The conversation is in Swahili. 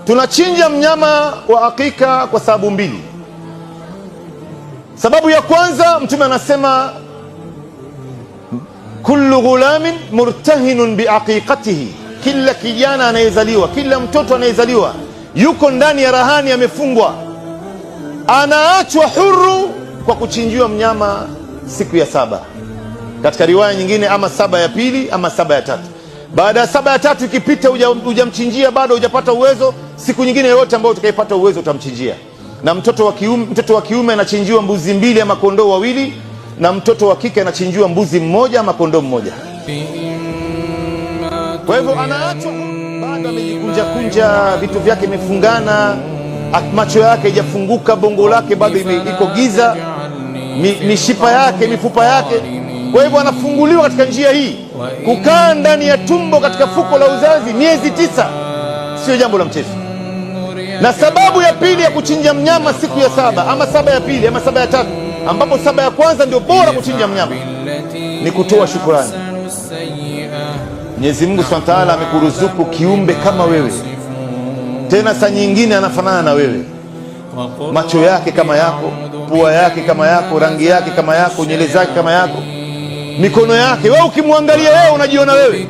Tunachinja mnyama wa akika kwa sababu mbili. Sababu ya kwanza, Mtume anasema kullu ghulamin murtahinun biaqiqatihi, kila kijana anayezaliwa, kila mtoto anayezaliwa yuko ndani ya rahani, amefungwa, anaachwa huru kwa kuchinjiwa mnyama siku ya 7. Katika riwaya nyingine, ama 7 ya pili ama 7 ya tatu. Baada ya 7 ya tatu ikipita hujamchinjia, bado hujapata uwezo, siku nyingine yoyote ambayo utakayepata uwezo utamchinjia. Na mtoto wa kiume anachinjiwa mbuzi 2 ama kondoo 2, na mtoto wa kike anachinjiwa mbuzi 1 ama kondoo 1. Kwa hivyo anaachwa bado amejikunja kunja, vitu vyake vimefungana, macho yake haijafunguka, bongo lake bado iko giza, mishipa yake, mifupa yake. Kwa hivyo anafunguliwa katika njia hii. Kukaa ndani ya tumbo katika fuko la uzazi miezi 9 sio jambo la mchezo. Na sababu ya pili ya kuchinja mnyama siku ya 7 ama 7 ya pili ama 7 ya tatu, ambapo 7 ya kwanza ndio bora kuchinja mnyama, ni kutoa shukrani. Mwenyezi Mungu Subhanahu wa Ta'ala amekuruzuku kiumbe kama wewe, tena saa nyingine anafanana na wewe, macho yake kama yako, pua yake kama yako, rangi yake kama yako, nywele zake kama yako, mikono yake. Wewe ukimwangalia wewe unajiona wewe.